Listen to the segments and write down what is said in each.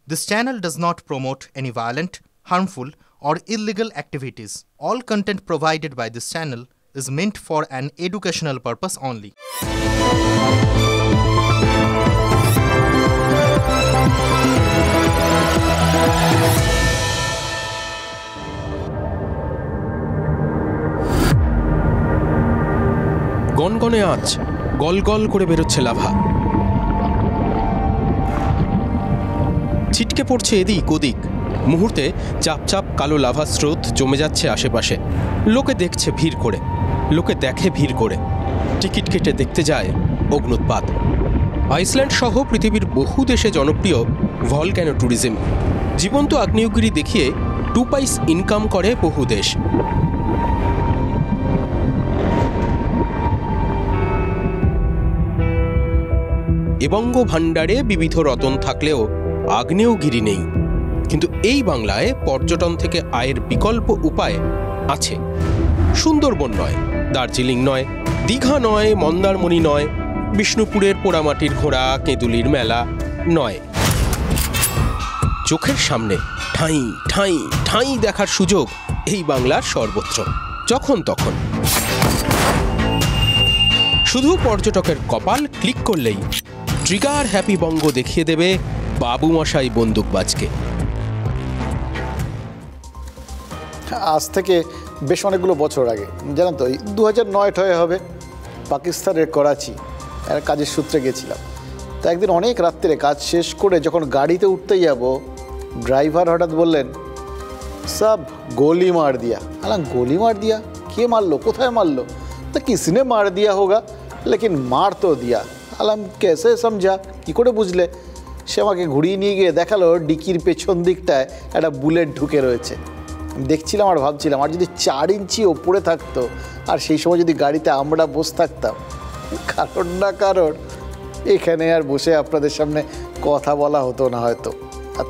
This channel does not promote any violent, harmful, or illegal activities. All content provided by this channel is meant for an educational purpose only. গনগনে আঁচ গল গল করে বেরোচ্ছে lava, ছিটকে পড়ছে এদিক ওদিক। মুহূর্তে চাপ চাপ কালো লাভা স্রোত জমে যাচ্ছে আশেপাশে। লোকে দেখছে ভিড় করে, লোকে দেখে ভিড় করে, টিকিট কেটে দেখতে যায় অগ্নুৎপাত। আইসল্যান্ড সহ পৃথিবীর বহু দেশে জনপ্রিয় ভলক্যানো ট্যুরিজম। জীবন্ত আগ্নেয়গিরি দেখিয়ে 2 পয়স ইনকাম করে বহু দেশ। এবঙ্গ ভাণ্ডারে বিবিধ রতন থাকলেও আগ্নেয়গিরি নেই। কিন্তু এই বাংলায় পর্যটন থেকে আয়ের বিকল্প উপায় আছে। সুন্দরবন নয়, দার্জিলিং নয়, দীঘা নয়, মন্দারমণি নয়, বিষ্ণুপুরের পোড়ামাটির ঘোড়া, কেঁদুলির মেলা নয়। চোখের সামনে ঠাঁই ঠাঁই ঠাঁই দেখার সুযোগ এই বাংলার সর্বত্র, যখন তখন। শুধু পর্যটকের কপাল ক্লিক করলেই ট্রিগার হ্যাপি বঙ্গ দেখিয়ে দেবে বাবু মশাই বন্দুকবাজকে। আজ থেকে বেশ অনেকগুলো বছর আগে, জানেন তো, 2009 হবে, পাকিস্তানের করাচি কাজের সূত্রে গেছিলাম। তো একদিন অনেক রাত্রে কাজ শেষ করে যখন গাড়িতে উঠতে যাব, ড্রাইভার হঠাৎ বললেন, সব গোলি মার দিয়া। আলাম গোলি মার দিয়া? কে মারলো? কোথায় মারলো? তো কিসনে মার দিয়া হোগা, লেকিন মার তো দিয়া। আলাম কেসে সমঝা, কী করে বুঝলে? সে আমাকে ঘুরিয়ে নিয়ে গিয়ে দেখালো ডিকির পেছন দিকটায় একটা বুলেট ঢুকে রয়েছে। দেখছিলাম আর ভাবছিলাম, আর যদি 4 ইঞ্চি ওপরে থাকতো আর সেই সময় যদি গাড়িতে আমরা বসে থাকতাম, কারণ না কারণ এখানে আর বসে আপনাদের সামনে কথা বলা হতো না হয়তো। আর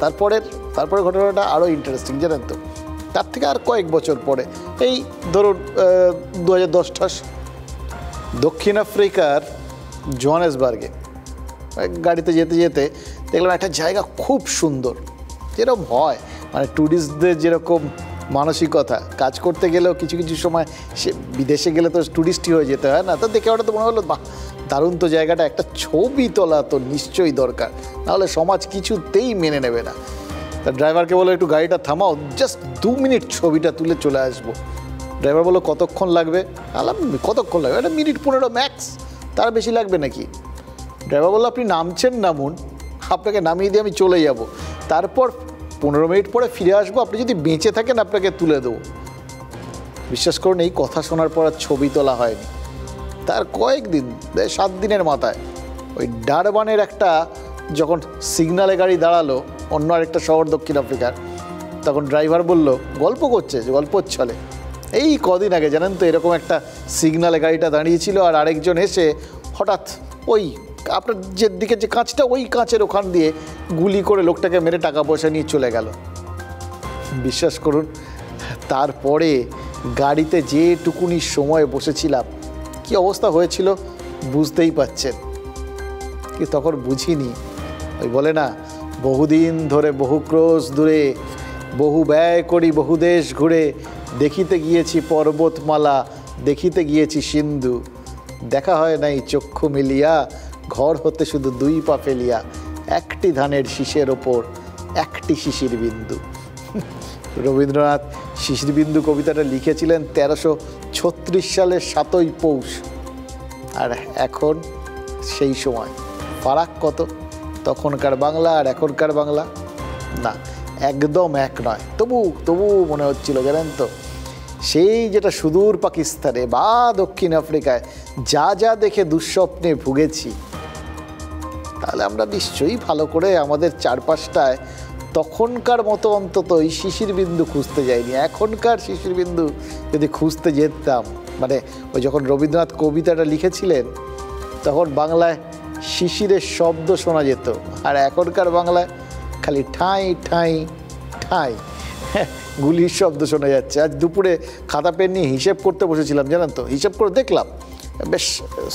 তারপরে ঘটনাটা আরও ইন্টারেস্টিং, জানেন তো। তার থেকে আর কয়েক বছর পরে, এই ধরুন 2010 দক্ষিণ আফ্রিকার জোহানেসবার্গে গাড়িতে যেতে যেতে দেখলাম একটা জায়গা খুব সুন্দর, যেরকম হয়, মানে ট্যুরিস্টদের যেরকম মানসিকতা, কাজ করতে গেলেও কিছু কিছু সময় সে বিদেশে গেলে তো ট্যুরিস্টই হয়ে যেতে হয় না। তো দেখে ওটা তো মনে হলো, বাহ দারুণ তো জায়গাটা, একটা ছবি তোলা তো নিশ্চয়ই দরকার, নাহলে সমাজ কিছুতেই মেনে নেবে না। তা ড্রাইভারকে বলো একটু গাড়িটা থামাও, জাস্ট 2 মিনিট ছবিটা তুলে চলে আসবো। ড্রাইভার বললো কতক্ষণ লাগবে? আলাম কতক্ষণ লাগবে? একটা মিনিট 15 ম্যাক্স, তার বেশি লাগবে নাকি? ড্রাইভার বললো আপনি নামছেন, নামুন, আপনাকে নামিয়ে দিয়ে আমি চলে যাব, তারপর 15 মিনিট পরে ফিরে আসবো, আপনি যদি বেঁচে থাকেন আপনাকে তুলে দেবো। বিশ্বাস করুন, এই কথা শোনার পর আর ছবি তোলা হয়নি। তার কয়েকদিন, 7 দিনের মাথায় ওই ডারবানের একটা যখন সিগনালে গাড়ি দাঁড়ালো, অন্য আরেকটা শহর দক্ষিণ আফ্রিকার, তখন ড্রাইভার বলল, গল্প করছে, গল্প চলে, এই কদিন আগে জানেন তো এরকম একটা সিগনালে গাড়িটা দাঁড়িয়েছিল, আর আরেকজন এসে হঠাৎ ওই আপনার যে দিকে যে কাঁচটা, ওই কাঁচের ওখান দিয়ে গুলি করে লোকটাকে মেরে টাকা পয়সা নিয়ে চলে গেল। বিশ্বাস করুন, তারপরে গাড়িতে যেটুকুনি সময় বসেছিলাম, কি অবস্থা হয়েছিল বুঝতেই পাচ্ছেন। কি তখন বুঝিনি, ওই বলে না, বহুদিন ধরে বহু ক্রোশ দূরে, বহু ব্যয় করি বহু দেশ ঘুরে, দেখিতে গিয়েছি পর্বতমালা, দেখিতে গিয়েছি সিন্ধু, দেখা হয় নাই চক্ষু মিলিয়া, ঘর হতে শুধু 2 পা ফেলিয়া, একটি ধানের শীষের ওপর একটি শিশির বিন্দু। রবীন্দ্রনাথ শিশির বিন্দু কবিতাটা লিখেছিলেন 1336 সালের 7ই পৌষ। আর এখন সেই সময় ফারাক কত? তখনকার বাংলা আর এখনকার বাংলা না, একদম এক নয়। তবু মনে হচ্ছিল, জানেন তো, সেই যেটা সুদূর পাকিস্তানে বা দক্ষিণ আফ্রিকায় যা যা দেখে দুঃস্বপ্নে ভুগেছি, তাহলে আমরা নিশ্চয়ই ভালো করে আমাদের চারপাশটায় তখনকার মতো অন্তত ওই শিশির বিন্দু খুঁজতে যাইনি। এখনকার শিশির বিন্দু যদি খুঁজতে যেতাম, মানে ওই যখন রবীন্দ্রনাথ কবিতাটা লিখেছিলেন তখন বাংলায় শিশিরের শব্দ শোনা যেত, আর এখনকার বাংলায় খালি ঠাঁই ঠাঁই ঠাঁই গুলির শব্দ শোনা যাচ্ছে। আজ দুপুরে খাতা পেন নিয়ে হিসেব করতে বসেছিলাম, জানেন তো, হিসেব করে দেখলাম বেশ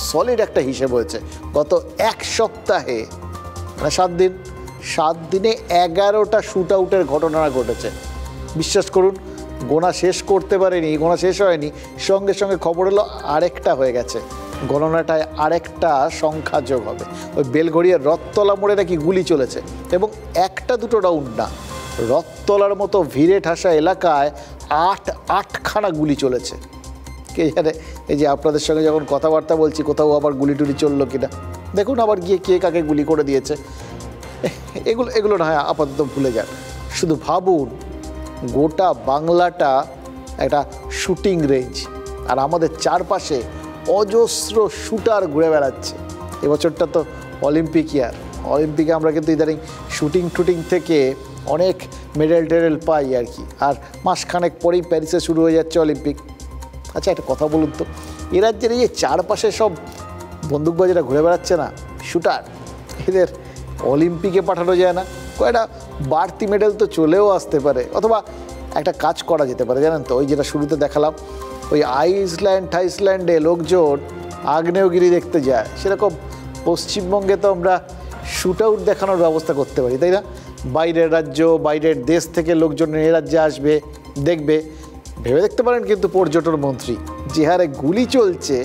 সলিড একটা হিসেব হয়েছে। গত 1 সপ্তাহে, মানে 7 দিন, 7 দিনে 11টা শ্যুট আউটের ঘটনা ঘটেছে। বিশ্বাস করুন, গোনা শেষ করতে পারেনি, গোনা শেষ হয়নি, সঙ্গে সঙ্গে খবর এলো আরেকটা হয়ে গেছে। গণনাটায় আরেকটা সংখ্যা যোগ হবে। ওই বেলঘড়িয়ার রথতলা মোড়ে নাকি গুলি চলেছে, এবং 1টা 2টো রাউন্ড না, রথতলার মতো ভিড়ে ঠাসা এলাকায় 8খানা গুলি চলেছে। কে জানে এই যে আপনাদের সঙ্গে যখন কথাবার্তা বলছি কোথাও আবার গুলি টুলি চললো কিনা, দেখুন আবার গিয়ে কে কাকে গুলি করে দিয়েছে। এগুলো না হয় আপাতত ভুলে যান, শুধু ভাবুন গোটা বাংলাটা একটা শুটিং রেঞ্জ, আর আমাদের চারপাশে অজস্র শুটার ঘুরে বেড়াচ্ছে। এবছরটা তো অলিম্পিক ইয়ার, অলিম্পিকে আমরা কিন্তু ইদানিং শুটিং টুটিং থেকে অনেক মেডেল টেডেল পাই আর কি, আর মাসখানেক পরেই প্যারিসে শুরু হয়ে যাচ্ছে অলিম্পিক। আচ্ছা একটা কথা বলুন তো, এ রাজ্যের এই যে চারপাশে সব বন্দুকবাজিরা ঘুরে বেড়াচ্ছে না, শুটার, এদের অলিম্পিকে পাঠানো যায় না? কয়টা বাড়তি মেডেল তো চলেও আসতে পারে। অথবা একটা কাজ করা যেতে পারে, জানেন তো, ওই যেটা শুরুতে দেখালাম, ওই আইসল্যান্ডে লোকজন আগ্নেয়গিরি দেখতে যায়, সেরকম পশ্চিমবঙ্গে তো আমরা শ্যুট আউট দেখানোর ব্যবস্থা করতে পারি, তাই না? বাইরের রাজ্য, বাইরের দেশ থেকে লোকজন এ রাজ্যে আসবে, দেখবে। ভেবে দেখতে পারেন কিন্তু পর্যটন মন্ত্রী, যে হারে গুলি চলছে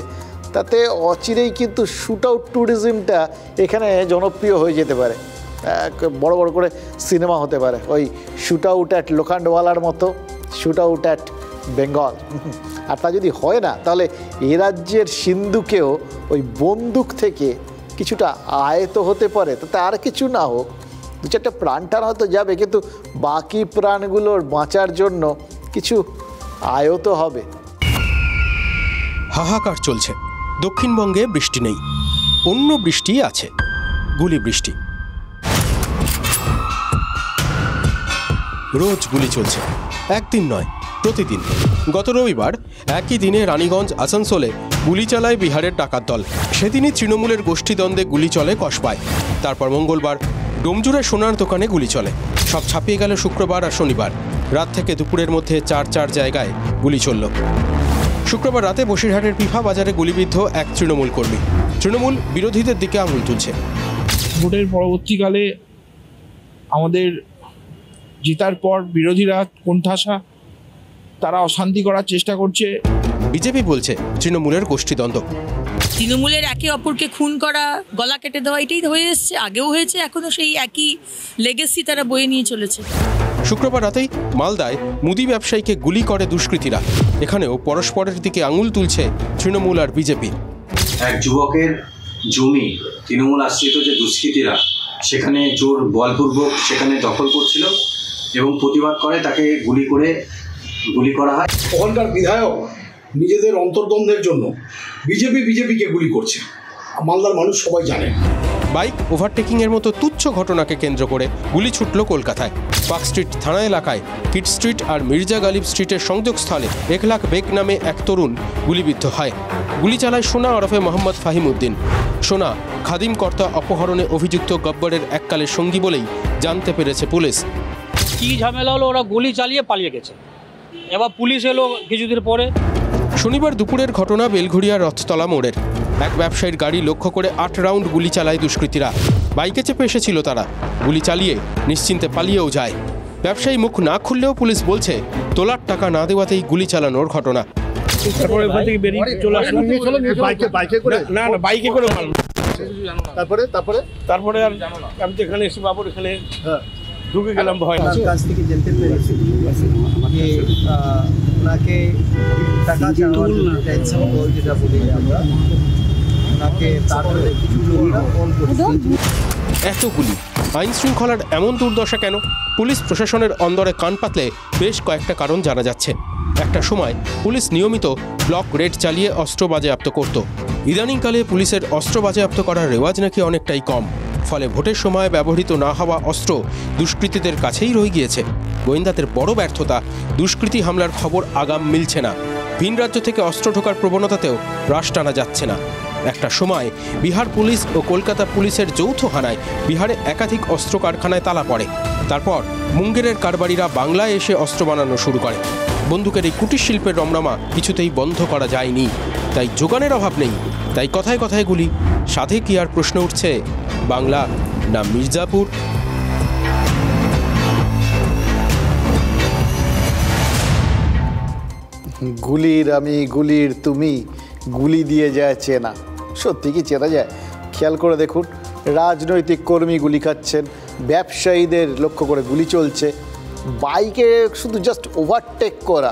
তাতে অচিরেই কিন্তু শ্যুট আউট ট্যুরিজমটা এখানে জনপ্রিয় হয়ে যেতে পারে, বড় বড় করে সিনেমা হতে পারে, ওই শ্যুট আউট অ্যাট লোখান্ডওয়ালার মতো, শ্যুট আউট অ্যাট বেঙ্গল। আর তা যদি হয় না, তাহলে এ রাজ্যের সিন্ধুকেও ওই বন্দুক থেকে কিছুটা আয়ত হতে পারে, তাতে আর কিছু না হোক 2-4টা প্রাণটার হয়তো যাবে, কিন্তু বাকি প্রাণগুলোর বাঁচার জন্য কিছু আয়ত হবে। হাহাকার চলছে। দক্ষিণবঙ্গে বৃষ্টি নেই, অন্য বৃষ্টি আছে, গুলি বৃষ্টি। রোজ গুলি চলছে, একদিন নয়, প্রতিদিন। গত রবিবার একই দিনে রানীগঞ্জ আসানসোলে গুলি চালায় বিহারের ডাকাত দল। সেদিনই তৃণমূলের গোষ্ঠীদ্বন্দ্বে গুলি চলে কসবায়। তারপর মঙ্গলবার ডোমজুড়ে সোনার দোকানে গুলি চলে। সব ছাপিয়ে গেল শুক্রবার আর শনিবার। রাত থেকে দুপুরের মধ্যে 4 জায়গায় গুলি চলল। শুক্রবার রাতে বসিরহাটের পিফা বাজারে গুলিবিদ্ধ এক তৃণমূল কর্মী। তৃণমূল বিরোধীদের দিকে আঙুল তুলছে। ভোটের পরবর্তীকালে আমাদের জেতার পর বিরোধীরা কোণঠাসা, তারা অশান্তি করার চেষ্টা করছে। বিজেপি বলছে তৃণমূলের গোষ্ঠীদ্বন্দ্ব। তৃণমূলের একে অপরকে খুন করা, গলা কেটে দেওয়া, এটাই হয়ে এসছে, আগেও হয়েছে, এখনো সেই একই লেগেসি তারা বয়ে নিয়ে চলেছে। শুক্রবার রাতেই মালদায় মুদি ব্যবসায়ীকে গুলি করে দুষ্কৃতীরা। এখানেও পরস্পরের দিকে আঙুল তুলছে তৃণমূল আর বিজেপি। এক যুবকের জমি তৃণমূল আশ্রিত যে দুষ্কৃতীরা সেখানে জোর বলপূর্বক সেখানে দখল করছিল এবং প্রতিবাদ করে তাকে গুলি করা হয়। ওখানকার বিধায়ক নিজেদের অন্তর্দ্বন্দ্বের জন্য বিজেপিকে গুলি করছে, মালদার মানুষ সবাই জানে। বাইক ওভারটেকিংয়ের মতো তুচ্ছ ঘটনাকে কেন্দ্র করে গুলি ছুটল কলকাতায়। পার্ক স্ট্রিট থানা এলাকায় কিট স্ট্রিট আর মির্জা গালিব স্ট্রিটের সংযোগস্থলে 1 লাখ বেগ নামে এক তরুণ গুলিবিদ্ধ হয়। গুলি চালায় সোনা ওরফে মোহাম্মদ ফাহিমউদ্দিন। সোনা খাদিম কর্তা অপহরণে অভিযুক্ত গব্বরের এককালের সঙ্গী বলেই জানতে পেরেছে পুলিশ। কি ঝামেলা হলো, ওরা গুলি চালিয়ে পালিয়ে গেছে, এবার পুলিশ এলো কিছুদিন পরে। শনিবার দুপুরের ঘটনা বেলঘড়িয়া রথতলা মোড়ের। এক ব্যবসায়ীর গাড়ি লক্ষ্য করে 8 রাউন্ড গুলি চালায় দুষ্কৃতীরা। বাইকে চেপে এসেছিল তারা, গুলি চালিয়ে নিশ্চিন্তে পালিয়েও যায়। ব্যবসায়ী মুখ না খুললেও পুলিশ বলছে তোলার টাকা না দেওয়াতেই গুলি চালানোর ঘটনা। তারপরে আর আমি তো এখানে এসে বাবুর এখানে ঢুকে গেলাম ভয়। কাছ থেকে জানতে পেরেছি যে ওনাকে টাকা চাওয়ার টেনশন কল যেটা বলি আমরা, ওনাকে তারপরে কিছু লোকরা কল করছে। এতগুলি আইন শৃঙ্খলার এমন দুর্দশা কেন? পুলিশ প্রশাসনের অন্দরে কান পাতলে বেশ কয়েকটা কারণ জানা যাচ্ছে। একটা সময় পুলিশ নিয়মিত ব্লক রেড চালিয়ে অস্ত্র বাজেয়াপ্ত করত। ইদানিংকালে পুলিশের অস্ত্র বাজেয়াপ্ত করার রেওয়াজ নাকি অনেকটাই কম। ফলে ভোটের সময় ব্যবহৃত না হওয়া অস্ত্র দুষ্কৃতীদের কাছেই রয়ে গিয়েছে। গোয়েন্দাদের বড় ব্যর্থতা, দুষ্কৃতী হামলার খবর আগাম মিলছে না। ভিন রাজ্য থেকে অস্ত্র ঢোকার প্রবণতাতেও রাশ টানা যাচ্ছে না। একটা সময় বিহার পুলিশ ও কলকাতা পুলিশের যৌথ হানায় বিহারে একাধিক অস্ত্র কারখানায় তালা পড়ে। তারপর মুঙ্গেরের কারবারিরা বাংলায় এসে অস্ত্র বানানো শুরু করে। বন্দুকের এই কুটির শিল্পের রমনামা কিছুতেই বন্ধ করা যায়নি। তাই যোগানের অভাব নেই, তাই কথায় কথায় গুলি। সাধে কি আর প্রশ্ন উঠছে, বাংলা না মির্জাপুর? গুলির আমি গুলির তুমি, গুলি দিয়ে যায় চেনা। সত্যি কি চেনা যায়? খেয়াল করে দেখুন, রাজনৈতিক কর্মী গুলি খাচ্ছেন, ব্যবসায়ীদের লক্ষ্য করে গুলি চলছে, বাইকে শুধু জাস্ট ওভারটেক করা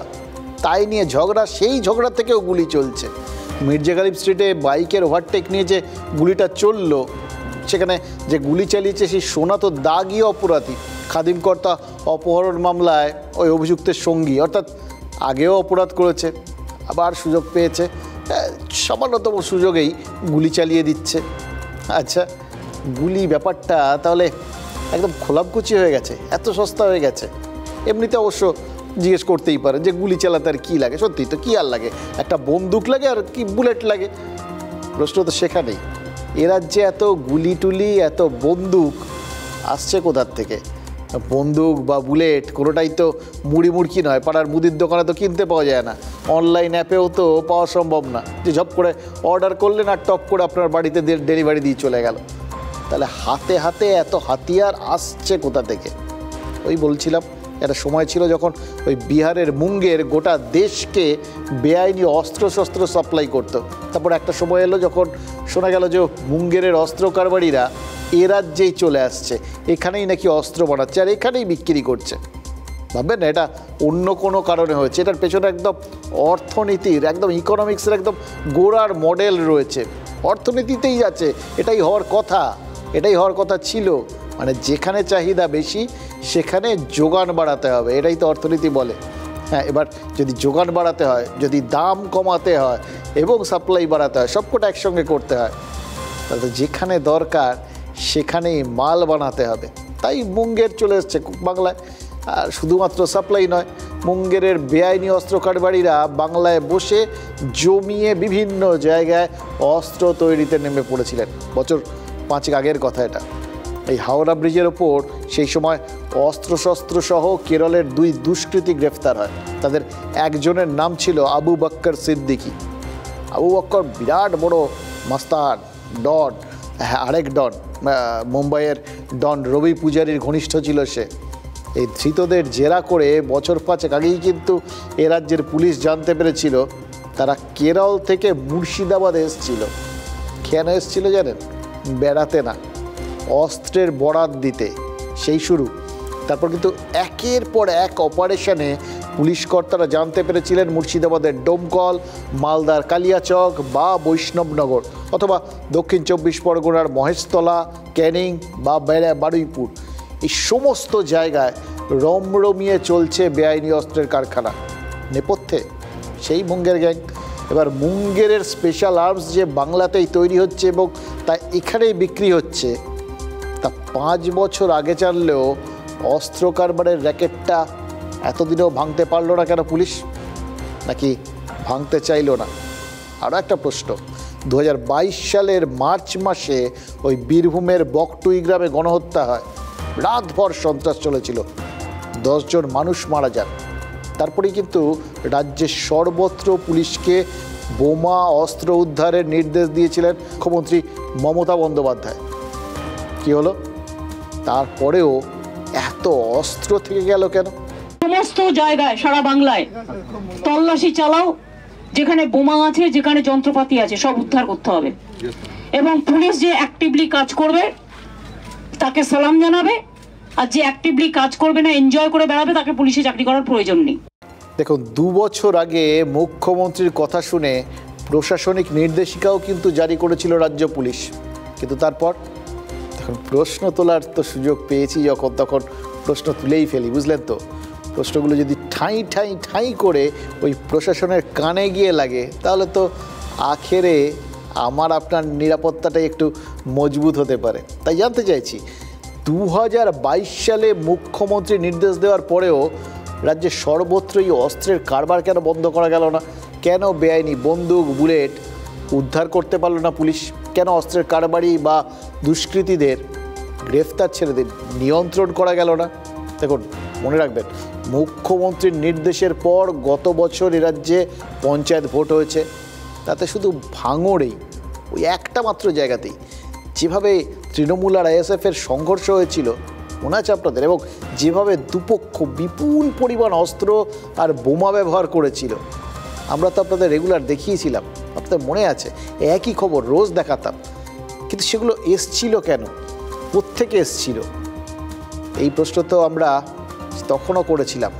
তাই নিয়ে ঝগড়া, সেই ঝগড়া থেকেও গুলি চলছে। মির্জা গালিব স্ট্রিটে বাইকের ওভারটেক নিয়ে যে গুলিটা চললো, সেখানে যে গুলি চালিয়েছে সেই সোনাতো দাগই অপরাধী। খাদিম কর্তা অপহরণ মামলায় ওই অভিযুক্তের সঙ্গী, অর্থাৎ আগেও অপরাধ করেছে, আবার সুযোগ পেয়েছে, সামান্যতম সুযোগেই গুলি চালিয়ে দিচ্ছে। আচ্ছা, গুলি ব্যাপারটা তাহলে একদম খোলামকুচি হয়ে গেছে, এত সস্তা হয়ে গেছে? এমনিতে অবশ্য জিজ্ঞেস করতেই পারেন যে গুলি চালাতে আর কী লাগে? সত্যি তো, কী আর লাগে? একটা বন্দুক লাগে আর কি বুলেট লাগে? প্রশ্ন তো সেখানেই। এ রাজ্যে এত গুলি টুলি, এত বন্দুক আসছে কোথার থেকে? বন্দুক বা বুলেট কোনোটাই তো মুড়ি মুড়কি নয়, পাড়ার মুদির দোকানে তো কিনতে পাওয়া যায় না, অনলাইন অ্যাপেও তো পাওয়া সম্ভব না যে ঝপ করে অর্ডার করলেন আর টপ করে আপনার বাড়িতে ডেলিভারি দিয়ে চলে গেল। তাহলে হাতে হাতে এত হাতিয়ার আসছে কোথা থেকে? ওই বলছিলাম, একটা সময় ছিল যখন ওই বিহারের মুঙ্গের গোটা দেশকে বেআইনি অস্ত্রশস্ত্র সাপ্লাই করতো। তারপর একটা সময় এলো যখন শোনা গেল যে মুঙ্গেরের অস্ত্র কারবারিরা এ রাজ্যেই চলে আসছে, এখানেই নাকি অস্ত্র বানাচ্ছে আর এখানেই বিক্রি করছে। ভাববেন না এটা অন্য কোনো কারণে হয়েছে, এটার পেছনে একদম অর্থনীতির, একদম ইকোনমিক্সের একদম গোড়ার মডেল রয়েছে, অর্থনীতিতেই আছে। এটাই হওয়ার কথা, এটাই হওয়ার কথা ছিল। মানে যেখানে চাহিদা বেশি সেখানে যোগান বাড়াতে হবে, এটাই তো অর্থনীতি বলে। হ্যাঁ, এবার যদি যোগান বাড়াতে হয়, যদি দাম কমাতে হয় এবং সাপ্লাই বাড়াতে হয়, সবকটা একসঙ্গে করতে হয়, তাহলে যেখানে দরকার সেখানেই মাল বানাতে হবে। তাই মুঙ্গের চলে এসছে বাংলায়। আর শুধুমাত্র সাপ্লাই নয়, মুঙ্গেরের বেআইনি অস্ত্র কারবারিরা বাংলায় বসে জমিয়ে বিভিন্ন জায়গায় অস্ত্র তৈরিতে নেমে পড়েছিলেন। বছর 5 আগের কথা এটা। এই হাওড়া ব্রিজের ওপর সেই সময় অস্ত্রশস্ত্র সহ কেরলের 2 দুষ্কৃতী গ্রেফতার হয়। তাদের একজনের নাম ছিল আবু বক্কর সিদ্দিকী। আবু বক্কর বিরাট বড় মাস্তান, ডন। হ্যাঁ, আরেক ডন, মুম্বাইয়ের ডন রবি পূজারীর ঘনিষ্ঠ ছিল সে। এই ধৃতদের জেরা করে বছর 5 আগেই কিন্তু এ রাজ্যের পুলিশ জানতে পেরেছিল তারা কেরল থেকে মুর্শিদাবাদে এসেছিল। কেন এসেছিল জানেন? বেড়াতে না, অস্ত্রের বরাত দিতে। সেই শুরু। তারপর কিন্তু একের পর এক অপারেশনে পুলিশ কর্তারা জানতে পেরেছিলেন মুর্শিদাবাদের ডোমকল, মালদার কালিয়াচক বা বৈষ্ণবনগর, অথবা দক্ষিণ 24 পরগনার মহেশতলা, ক্যানিং বা বারুইপুর, এই সমস্ত জায়গায় রমরমিয়ে চলছে বেআইনি অস্ত্রের কারখানা। নেপথ্যে সেই মুঙ্গের গ্যাং। এবার মুঙ্গেরের স্পেশাল আর্মস যে বাংলাতেই তৈরি হচ্ছে এবং তা এখানেই বিক্রি হচ্ছে, তা 5 বছর আগে জানলেও অস্ত্র কারবারের র্যাকেটটা এতদিনেও ভাঙতে পারলো না কেন পুলিশ? নাকি ভাঙতে চাইলো না? আরও একটা প্রশ্ন, 2022 সালের মার্চ মাসে ওই বীরভূমের বকটুই গ্রামে গণহত্যা হয়। রাতভর সন্ত্রাস চলেছিল, 10 জন মানুষ মারা যান। তারপরেই কিন্তু রাজ্যের সর্বত্র পুলিশকে বোমা অস্ত্র উদ্ধারের নির্দেশ দিয়েছিলেন মুখ্যমন্ত্রী মমতা বন্দ্যোপাধ্যায়। কি হলো? তারপরেও এত অস্ত্র থেকে গেল কেন? সমস্ত জায়গায় সারা বাংলায় তল্লাশি চালাও, যেখানে বোমা আছে, যেখানে যন্ত্রপাতি আছে, সব উদ্ধার করতে হবে। এবং পুলিশ যে অ্যাক্টিভলি কাজ করবে তাকে সালাম জানাবে, আর যে অ্যাক্টিভলি কাজ করবে না, এনজয় করে বেড়াবে, তাকে পুলিশে চাকরি করার প্রয়োজন নেই। দেখুন, 2 বছর আগে মুখ্যমন্ত্রীর কথা শুনে প্রশাসনিক নির্দেশিকাও কিন্তু জারি করেছিল রাজ্য পুলিশ। কিন্তু তারপর তখন প্রশ্ন তোলার তো সুযোগ পেয়েছি যখন তখন প্রশ্ন তুলেই ফেলি, বুঝলেন তো? প্রশ্নগুলো যদি ঠাঁই ঠাঁই ঠাঁই করে ওই প্রশাসনের কানে গিয়ে লাগে, তাহলে তো আখেরে আমার আপনার নিরাপত্তাটাই একটু মজবুত হতে পারে। তাই জানতে চাইছি, 2022 সালে মুখ্যমন্ত্রী নির্দেশ দেওয়ার পরেও রাজ্যের সর্বত্রই অস্ত্রের কারবার কেন বন্ধ করা গেল না? কেন বেআইনি বন্দুক, বুলেট উদ্ধার করতে পারল না পুলিশ? কেন অস্ত্রের কারবারি বা দুষ্কৃতীদের গ্রেফতার ছেড়ে নিয়ন্ত্রণ করা গেল না? দেখুন, মনে রাখবেন, মুখ্যমন্ত্রীর নির্দেশের পর গত বছর এ রাজ্যে পঞ্চায়েত ভোট হয়েছে। তাতে শুধু ভাঙড়েই, ওই একটা মাত্র জায়গাতেই যেভাবে তৃণমূল আর আইএসএফের সংঘর্ষ হয়েছিল মনে আছে আপনাদের, এবং যেভাবে দুপক্ষ বিপুল পরিমাণ অস্ত্র আর বোমা ব্যবহার করেছিল, আমরা তো আপনাদের রেগুলার দেখিয়েছিলাম, আপনাদের মনে আছে, একই খবর রোজ দেখাতাম, কিন্তু সেগুলো এসছিল কেন, কোত্থেকে এসছিল? এই প্রশ্ন তো আমরা তখনও করেছিলাম।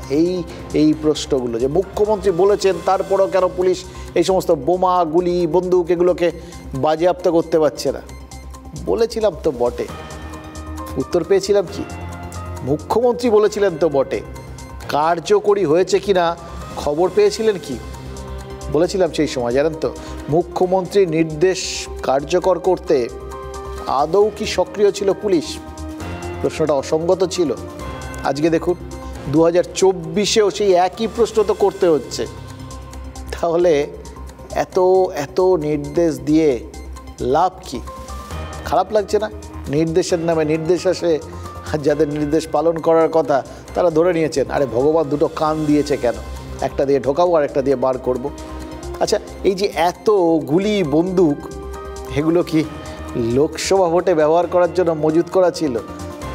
এই প্রশ্নগুলো যে মুখ্যমন্ত্রী বলেছেন, তারপরও কেন পুলিশ এই সমস্ত বোমা, গুলি, বন্দুক এগুলোকে বাজেয়াপ্ত করতে পারছে না? বলেছিলাম তো বটে, উত্তর পেয়েছিলাম কি? মুখ্যমন্ত্রী বলেছিলেন তো বটে, কার্যকরী হয়েছে কি না খবর পেয়েছিলেন কি? বলেছিলাম সেই সময়, জানেন তো, মুখ্যমন্ত্রীর নির্দেশ কার্যকর করতে আদৌ কি সক্রিয় ছিল পুলিশ? প্রশ্নটা অসঙ্গত ছিল। আজকে দেখুন 2024-এও সেই একই প্রশ্ন তো করতে হচ্ছে। তাহলে এত নির্দেশ দিয়ে লাভ কি? খারাপ লাগছে না? নির্দেশের নামে নির্দেশ আসে, যাদের নির্দেশ পালন করার কথা তারা ধরে নিয়েছেন আরে ভগবান দুটো কান দিয়েছে কেন, একটা দিয়ে ঢোকাবো আর একটা দিয়ে বার করব। আচ্ছা, এই যে এত গুলি, বন্দুক, এগুলো কি লোকসভা ভোটে ব্যবহার করার জন্য মজুত করা ছিল?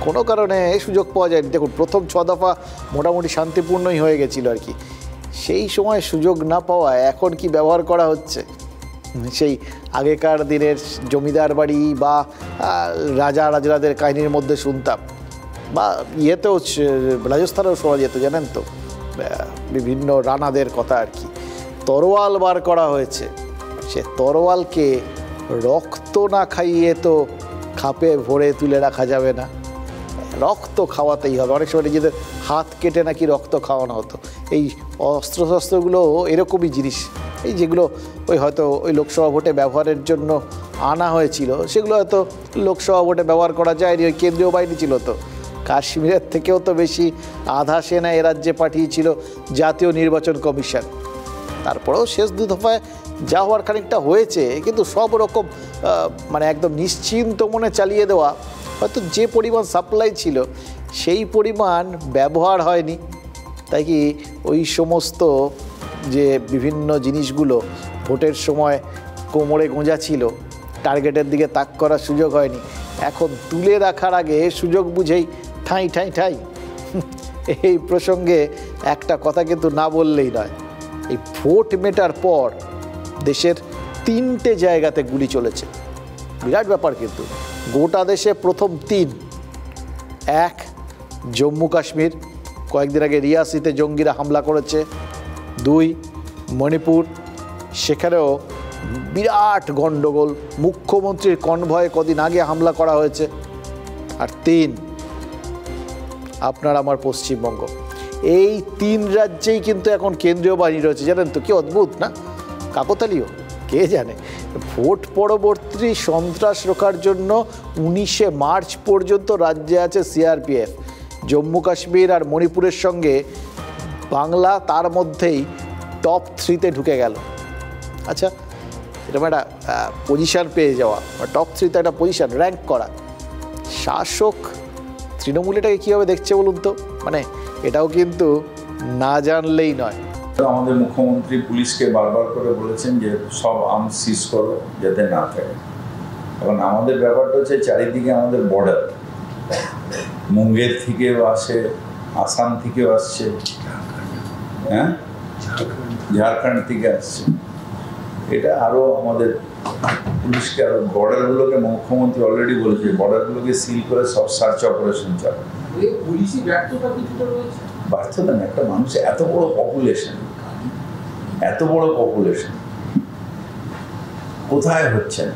কোনো কারণে সুযোগ পাওয়া যায়নি। দেখুন, প্রথম 6 দফা মোটামুটি শান্তিপূর্ণই হয়ে গেছিল আর কি। সেই সময় সুযোগ না পাওয়া এখন কি ব্যবহার করা হচ্ছে? সেই আগেকার দিনের জমিদার বাড়ি বা রাজাদের কাহিনীর মধ্যে শুনতাম, বা ইয়েতেও রাজস্থানেও শোনা যেত, জানেন তো, বিভিন্ন রানাদের কথা আর কি। তরোয়াল বার করা হয়েছে, সে তরোয়ালকে রক্ত না খাইয়ে তো খাপে ভরে তুলে রাখা যাবে না, রক্ত খাওয়াতেই হবে। অনেক সময় নিজেদের হাত কেটে নাকি রক্ত খাওয়ানো হতো। এই অস্ত্রশস্ত্রগুলো এরকমই জিনিস, এই যেগুলো হয়তো ওই লোকসভা ভোটে ব্যবহারের জন্য আনা হয়েছিল, সেগুলো হয়তো লোকসভা ভোটে ব্যবহার করা যায়নি। ওই কেন্দ্রীয় বাহিনী ছিল তো, কাশ্মীরের থেকেও তো বেশি আধা সেনা এ রাজ্যে পাঠিয়েছিল জাতীয় নির্বাচন কমিশন। তারপরেও শেষ 2 দফায় যা হওয়ার খানিকটা হয়েছে, কিন্তু সব রকম মানে একদম নিশ্চিন্ত মনে চালিয়ে দেওয়া, হয়তো যে পরিমাণ সাপ্লাই ছিল সেই পরিমাণ ব্যবহার হয়নি। তাই কি ওই সমস্ত যে বিভিন্ন জিনিসগুলো ভোটের সময় কোমরে গোঁজা ছিল, টার্গেটের দিকে তাক করার সুযোগ হয়নি, এখন তুলে রাখার আগে সুযোগ বুঝেই ঠাঁই ঠাঁই ঠাঁই। এই প্রসঙ্গে একটা কথা কিন্তু না বললেই নয়। এই ভোট মেটার পর দেশের 3টে জায়গাতে গুলি চলেছে, বিরাট ব্যাপার কিন্তু। গোটা দেশে প্রথম 3, 1 জম্মু কাশ্মীর, কয়েকদিন আগে রিয়াসিতে জঙ্গিরা হামলা করেছে। 2 মণিপুর, সেখানেও বিরাট গণ্ডগোল, মুখ্যমন্ত্রীর কনভয়ে কদিন আগে হামলা করা হয়েছে। আর 3 আপনার আমার পশ্চিমবঙ্গ। এই 3 রাজ্যেই কিন্তু এখন কেন্দ্রীয় বাহিনী রয়েছে, জানেন তো, কি অদ্ভুত না, কাকতালীয়, কে জানে। ভোট পরবর্তী সন্ত্রাস রোখার জন্য 19শে মার্চ পর্যন্ত রাজ্যে আছে সিআরপিএফ। জম্মু কাশ্মীর আর মণিপুরের সঙ্গে বাংলা তার মধ্যেই টপ 3-তে ঢুকে গেল। আচ্ছা, এরকম একটা পজিশান পেয়ে যাওয়া, টপ 3-তে একটা পজিশান র্যাঙ্ক করা, শাসক তৃণমূল এটাকে কীভাবে দেখছে বলুন তো? মানে এটাও কিন্তু না জানলেই নয়। আমাদের মুখ্যমন্ত্রী পুলিশকে বারবার করে বলেছেন যে সব আর্মস সিজ করো যাতে না থাকে। এখন আমাদের ব্যাপারটা হচ্ছে চারিদিকে আমাদের বর্ডার, মুঙ্গের থেকেও আসে, আসাম থেকেও আসছে, হ্যাঁ, ঝাড়খণ্ড থেকে আসছে। এটা আরও আমাদের পুলিশকে আরও বর্ডারগুলোকে, মুখ্যমন্ত্রী অলরেডি বলেছে বর্ডারগুলোকে সিল করে সব সার্চ অপারেশন চালায়। পুলিশি ব্যর্থতা কিছুটা রয়েছে। ব্যর্থতা না, একটা মানুষ এত বড় পপুলেশন কোথায় হচ্ছে না?